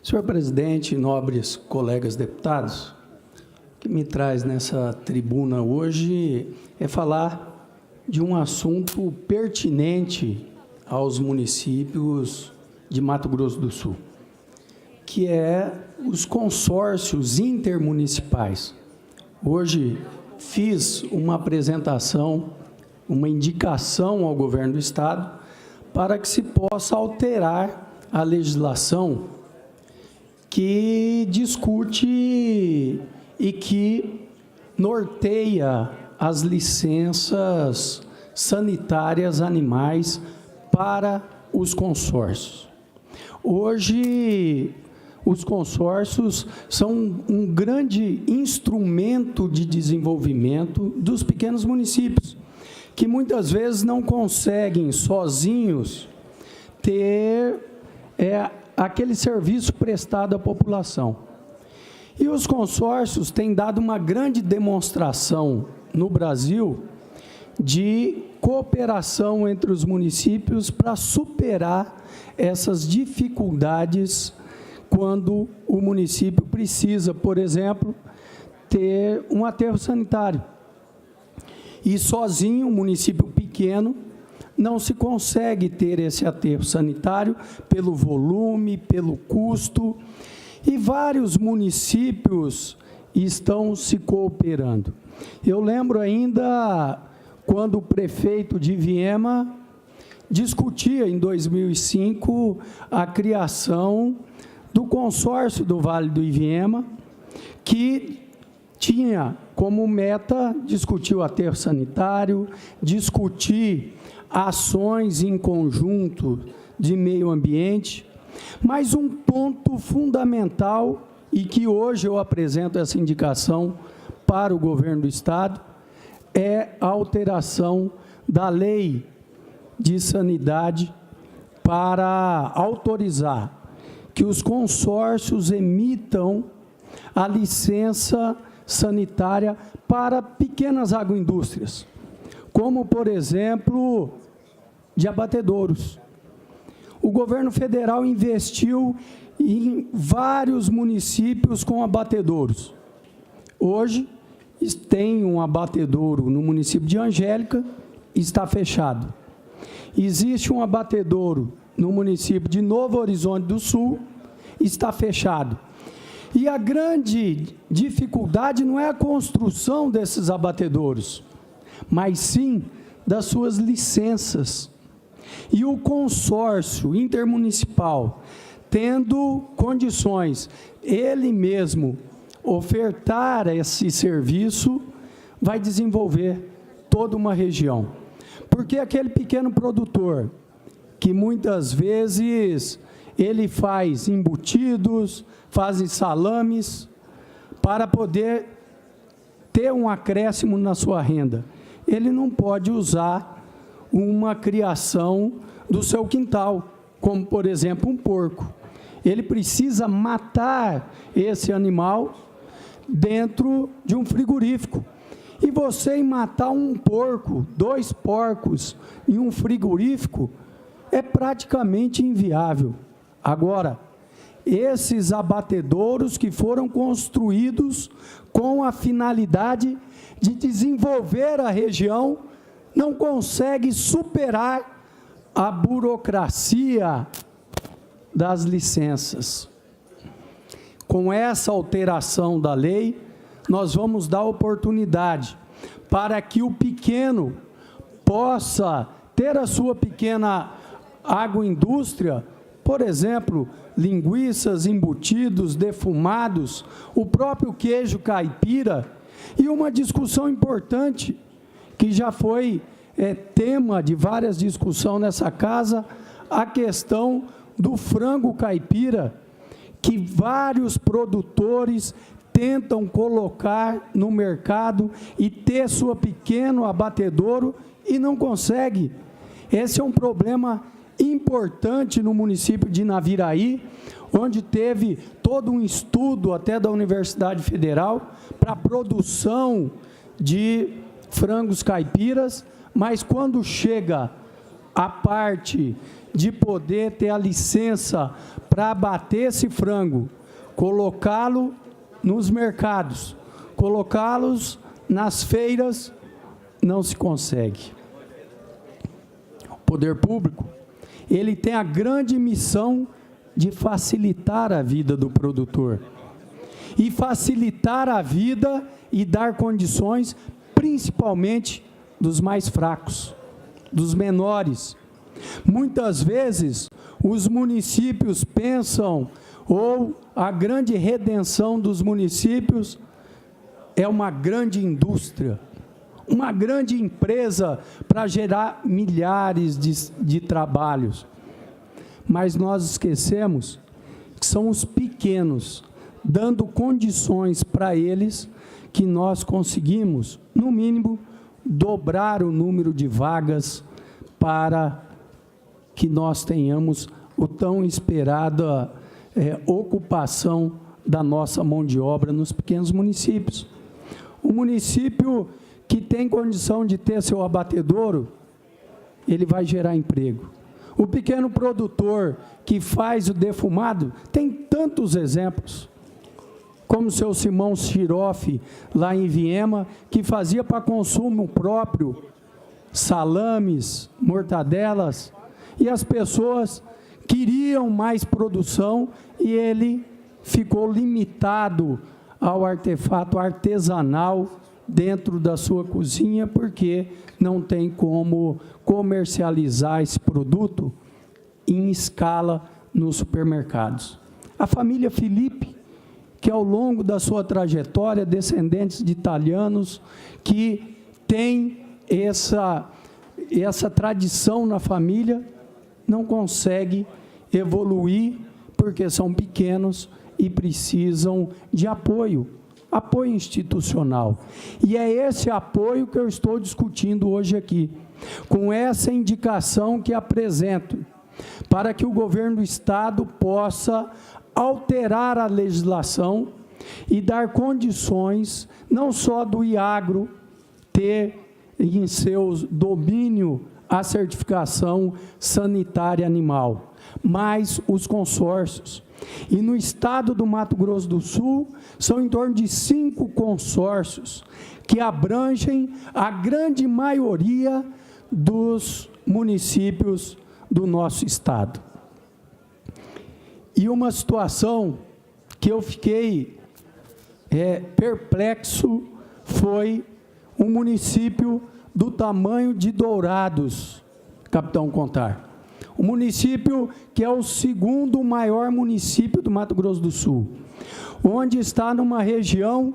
Senhor presidente, nobres colegas deputados, o que me traz nessa tribuna hoje é falar de um assunto pertinente aos municípios de Mato Grosso do Sul, que é os consórcios intermunicipais. Hoje fiz uma apresentação, uma indicação ao governo do Estado para que se possa alterar a legislação que discute e que norteia as licenças sanitárias animais para os consórcios. Hoje, os consórcios são um grande instrumento de desenvolvimento dos pequenos municípios, que muitas vezes não conseguem sozinhos ter aquele serviço prestado à população. E os consórcios têm dado uma grande demonstração no Brasil de cooperação entre os municípios para superar essas dificuldades quando o município precisa, por exemplo, ter um aterro sanitário. E sozinho, um município pequeno, não se consegue ter esse aterro sanitário pelo volume, pelo custo, e vários municípios estão se cooperando. Eu lembro ainda quando o prefeito de Iviema discutia, em 2005, a criação do consórcio do Vale do Iviema, que tinha como meta discutir o aterro sanitário, discutir ações em conjunto de meio ambiente, mas um ponto fundamental, e que hoje eu apresento essa indicação para o governo do Estado, é a alteração da lei de sanidade para autorizar que os consórcios emitam a licença sanitária para pequenas agroindústrias, como, por exemplo, de abatedouros. O governo federal investiu em vários municípios com abatedouros. Hoje, tem um abatedouro no município de Angélica, está fechado. Existe um abatedouro no município de Novo Horizonte do Sul, está fechado. E a grande dificuldade não é a construção desses abatedouros, mas sim das suas licenças. E o consórcio intermunicipal, tendo condições, ele mesmo ofertar esse serviço, vai desenvolver toda uma região. Porque aquele pequeno produtor, que muitas vezes ele faz embutidos, faz salames, para poder ter um acréscimo na sua renda, ele não pode usar uma criação do seu quintal, como, por exemplo, um porco. Ele precisa matar esse animal dentro de um frigorífico. E você matar um porco, 2 porcos em um frigorífico, é praticamente inviável. Agora, esses abatedouros que foram construídos com a finalidade de desenvolver a região, não consegue superar a burocracia das licenças. Com essa alteração da lei, nós vamos dar oportunidade para que o pequeno possa ter a sua pequena agroindústria, por exemplo, linguiças, embutidos, defumados, o próprio queijo caipira, e uma discussão importante, que já foi tema de várias discussões nessa casa, a questão do frango caipira, que vários produtores tentam colocar no mercado e ter sua pequeno abatedouro e não consegue. Esse é um problema importante no município de Naviraí, onde teve todo um estudo até da Universidade Federal para a produção de frangos caipiras, mas quando chega a parte de poder ter a licença para abater esse frango, colocá-lo nos mercados, colocá-los nas feiras, não se consegue. O poder público, ele tem a grande missão de facilitar a vida do produtor, e facilitar a vida e dar condições, principalmente dos mais fracos, dos menores. Muitas vezes, os municípios pensam, ou a grande redenção dos municípios é uma grande indústria, uma grande empresa para gerar milhares de trabalhos. Mas nós esquecemos que são os pequenos, dando condições para eles, que nós conseguimos, no mínimo, dobrar o número de vagas para que nós tenhamos o tão esperada ocupação da nossa mão de obra nos pequenos municípios. O município que tem condição de ter seu abatedouro, ele vai gerar emprego. O pequeno produtor que faz o defumado, tem tantos exemplos, como o seu Simão Chiroff, lá em Viema, que fazia para consumo próprio salames, mortadelas, e as pessoas queriam mais produção e ele ficou limitado ao artefato artesanal dentro da sua cozinha, porque não tem como comercializar esse produto em escala nos supermercados. A família Felipe, que ao longo da sua trajetória, descendentes de italianos, que tem essa tradição na família, não consegue evoluir, porque são pequenos e precisam de apoio institucional. E é esse apoio que eu estou discutindo hoje aqui, com essa indicação que apresento, para que o governo do Estado possa alterar a legislação e dar condições, não só do IAGRO ter em seu domínio a certificação sanitária animal, mas os consórcios. E no estado do Mato Grosso do Sul, são em torno de 5 consórcios que abrangem a grande maioria dos municípios do nosso estado. E uma situação que eu fiquei perplexo foi um município do tamanho de Dourados, Capitão Contar. O município que é o segundo maior município do Mato Grosso do Sul, onde está numa região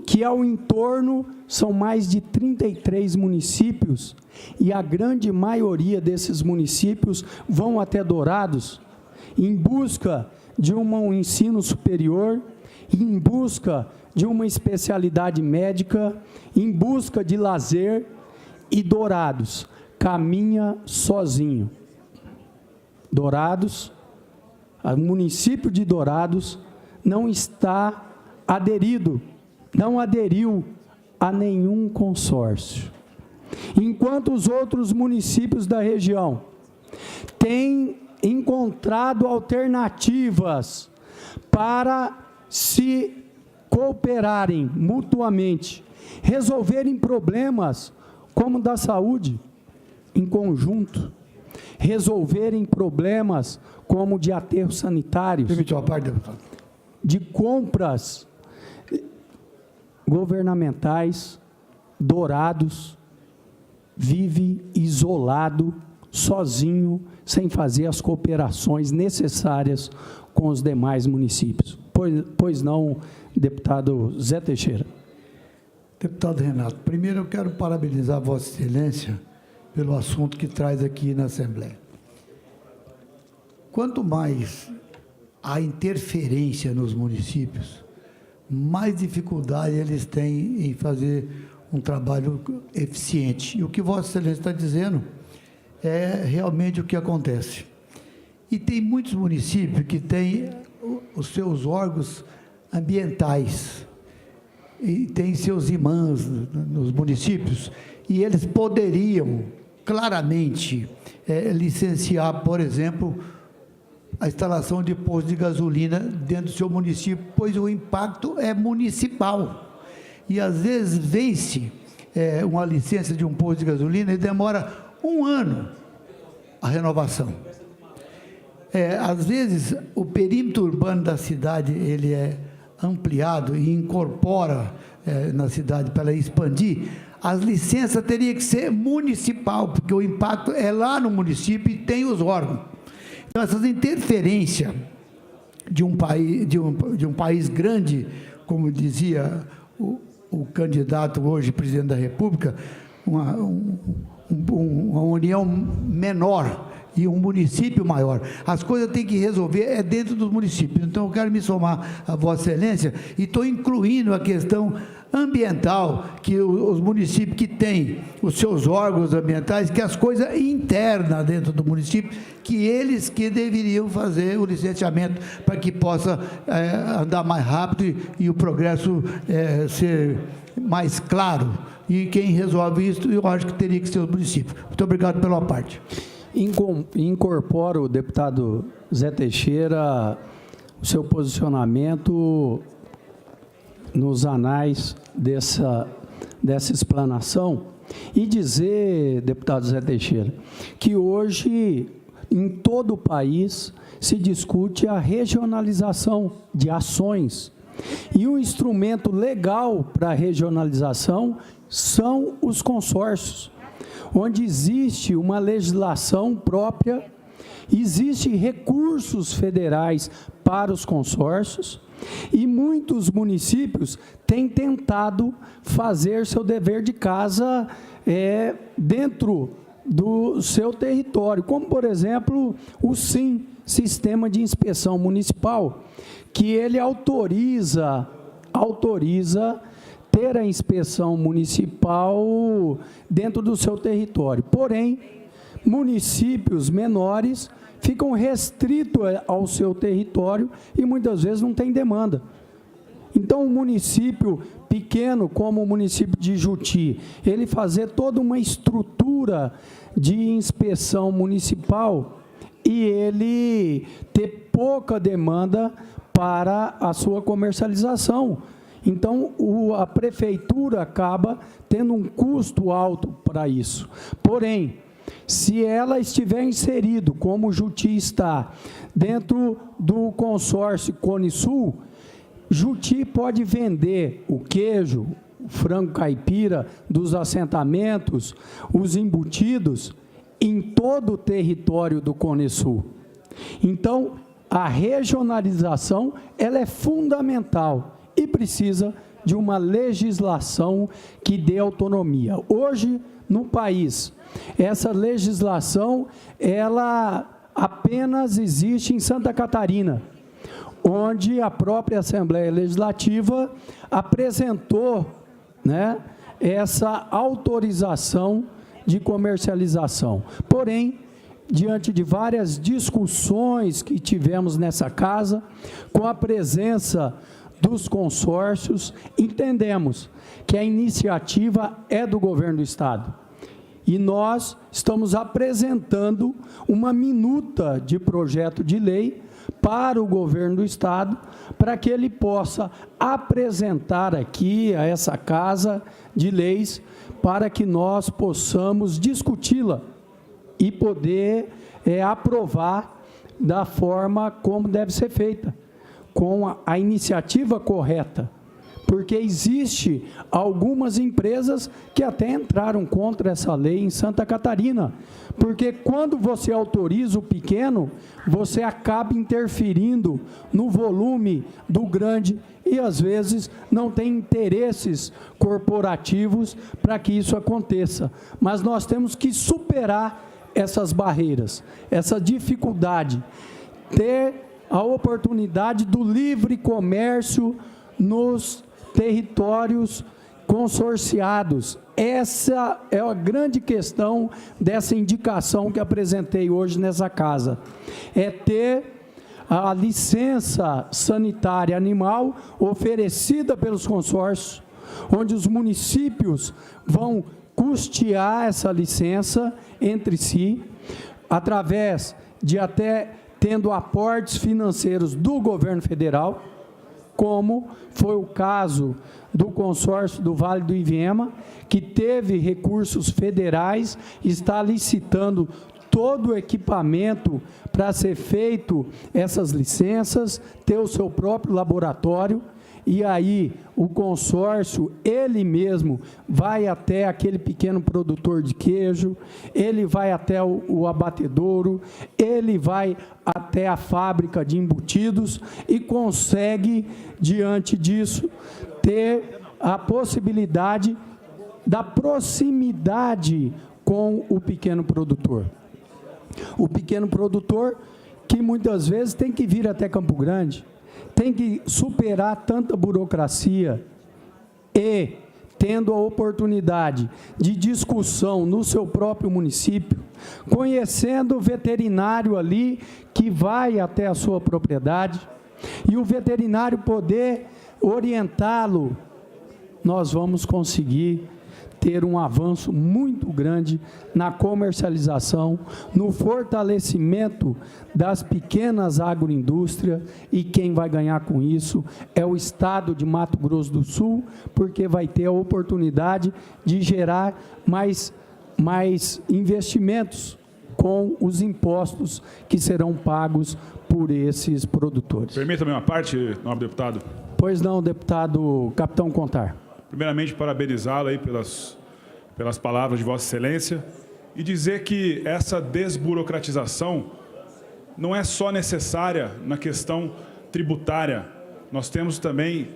que ao entorno são mais de 33 municípios, e a grande maioria desses municípios vão até Dourados em busca de um ensino superior, em busca de uma especialidade médica, em busca de lazer, e Dourados caminha sozinho. Dourados, o município de Dourados não está aderido, não aderiu a nenhum consórcio. Enquanto os outros municípios da região têm encontrado alternativas para se cooperarem mutuamente, resolverem problemas como da saúde em conjunto, resolverem problemas como de aterros sanitários, de compras governamentais, Dourados vive isolado, sozinho, sem fazer as cooperações necessárias com os demais municípios. Pois não, deputado Zé Teixeira. Deputado Renato, primeiro eu quero parabenizar Vossa Excelência pelo assunto que traz aqui na Assembleia. Quanto mais há interferência nos municípios, mais dificuldade eles têm em fazer um trabalho eficiente. E o que Vossa Excelência está dizendo é realmente o que acontece. E tem muitos municípios que têm os seus órgãos ambientais, e tem seus imãs nos municípios, e eles poderiam claramente licenciar, por exemplo, a instalação de postos de gasolina dentro do seu município, pois o impacto é municipal. E, às vezes, vence uma licença de um posto de gasolina e demora 1 ano a renovação. Às vezes, o perímetro urbano da cidade ele é ampliado e incorpora na cidade para expandir. As licenças teriam que ser municipal, porque o impacto é lá no município e tem os órgãos. Então, essas interferências de um país grande, como dizia o candidato hoje, presidente da República, uma união menor e um município maior. As coisas têm que resolver dentro dos municípios. Então, eu quero me somar a Vossa Excelência e estou incluindo a questão ambiental, que os municípios que têm os seus órgãos ambientais, que as coisas internas dentro do município, que eles que deveriam fazer o licenciamento para que possa andar mais rápido e o progresso ser mais claro. E quem resolve isso, eu acho que teria que ser os municípios. Muito obrigado pela parte. Incorporo, deputado Zé Teixeira, o seu posicionamento nos anais dessa explanação e dizer, deputado Zé Teixeira, que hoje em todo o país se discute a regionalização de ações e um instrumento legal para a regionalização são os consórcios, onde existe uma legislação própria, existem recursos federais para os consórcios e muitos municípios têm tentado fazer seu dever de casa dentro do seu território, como, por exemplo, o SIM, Sistema de Inspeção Municipal, que ele autoriza ter a inspeção municipal dentro do seu território. Porém, municípios menores ficam restritos ao seu território e muitas vezes não tem demanda. Então, um município pequeno, como o município de Juti, ele fazer toda uma estrutura de inspeção municipal e ele ter pouca demanda para a sua comercialização. Então, a prefeitura acaba tendo um custo alto para isso. Porém, se ela estiver inserido, como o Juti está, dentro do consórcio Cone Sul, Juti pode vender o queijo, o frango caipira dos assentamentos, os embutidos, em todo o território do Cone Sul. Então, a regionalização ela é fundamental e precisa de uma legislação que dê autonomia. Hoje, no país, essa legislação, ela apenas existe em Santa Catarina, onde a própria Assembleia Legislativa apresentou, essa autorização de comercialização. Porém, diante de várias discussões que tivemos nessa casa, com a presença dos consórcios, entendemos que a iniciativa é do governo do Estado. E nós estamos apresentando uma minuta de projeto de lei para o governo do Estado, para que ele possa apresentar aqui a essa Casa de Leis, para que nós possamos discuti-la e poder aprovar da forma como deve ser feita, com a iniciativa correta. Porque existe algumas empresas que até entraram contra essa lei em Santa Catarina, porque quando você autoriza o pequeno, você acaba interferindo no volume do grande e, às vezes, não tem interesses corporativos para que isso aconteça. Mas nós temos que superar essas barreiras, essa dificuldade, ter a oportunidade do livre comércio nos territórios consorciados. Essa é a grande questão dessa indicação que apresentei hoje nessa casa. É ter a licença sanitária animal oferecida pelos consórcios, onde os municípios vão custear essa licença entre si, através de até tendo aportes financeiros do governo federal, como foi o caso do consórcio do Vale do Iviema, que teve recursos federais, está licitando todo o equipamento para ser feito essas licenças, ter o seu próprio laboratório, e aí o consórcio, ele mesmo, vai até aquele pequeno produtor de queijo, ele vai até o abatedouro, ele vai até a fábrica de embutidos e consegue, diante disso, ter a possibilidade da proximidade com o pequeno produtor. O pequeno produtor que muitas vezes tem que vir até Campo Grande, tem que superar tanta burocracia e, tendo a oportunidade de discussão no seu próprio município, conhecendo o veterinário ali que vai até a sua propriedade, e o veterinário poder orientá-lo, nós vamos conseguir ter um avanço muito grande na comercialização, no fortalecimento das pequenas agroindústrias, e quem vai ganhar com isso é o Estado de Mato Grosso do Sul, porque vai ter a oportunidade de gerar mais investimentos com os impostos que serão pagos por esses produtores. Permita-me uma parte, nobre deputado. Pois não, deputado Capitão Contar. Primeiramente, parabenizá-lo aí pelas palavras de Vossa Excelência e dizer que essa desburocratização não é só necessária na questão tributária. Nós temos também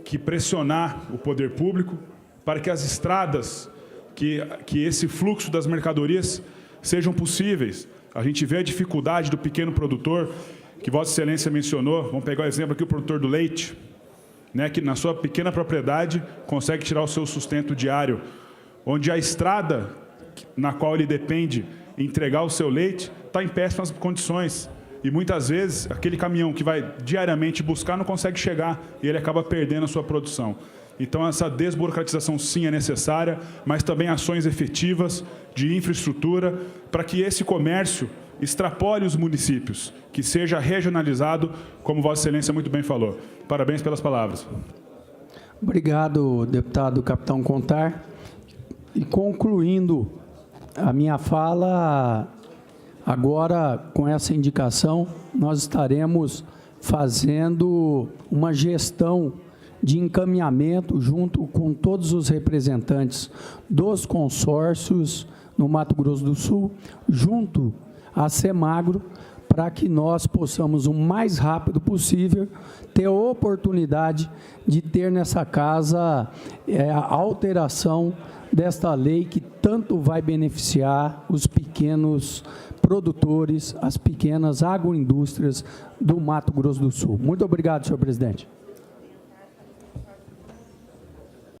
que pressionar o poder público para que as estradas, que esse fluxo das mercadorias sejam possíveis. A gente vê a dificuldade do pequeno produtor, que Vossa Excelência mencionou. Vamos pegar o exemplo aqui, o produtor do leite, né, que na sua pequena propriedade consegue tirar o seu sustento diário, onde a estrada na qual ele depende entregar o seu leite está em péssimas condições. E muitas vezes aquele caminhão que vai diariamente buscar não consegue chegar e ele acaba perdendo a sua produção. Então essa desburocratização sim é necessária, mas também ações efetivas de infraestrutura para que esse comércio extrapole os municípios, que seja regionalizado, como Vossa Excelência muito bem falou. Parabéns pelas palavras. Obrigado, deputado Capitão Contar. E concluindo a minha fala, agora com essa indicação, nós estaremos fazendo uma gestão de encaminhamento junto com todos os representantes dos consórcios no Mato Grosso do Sul, junto à Semagro, para que nós possamos, o mais rápido possível, ter a oportunidade de ter nessa casa a alteração desta lei que tanto vai beneficiar os pequenos produtores, as pequenas agroindústrias do Mato Grosso do Sul. Muito obrigado, senhor presidente.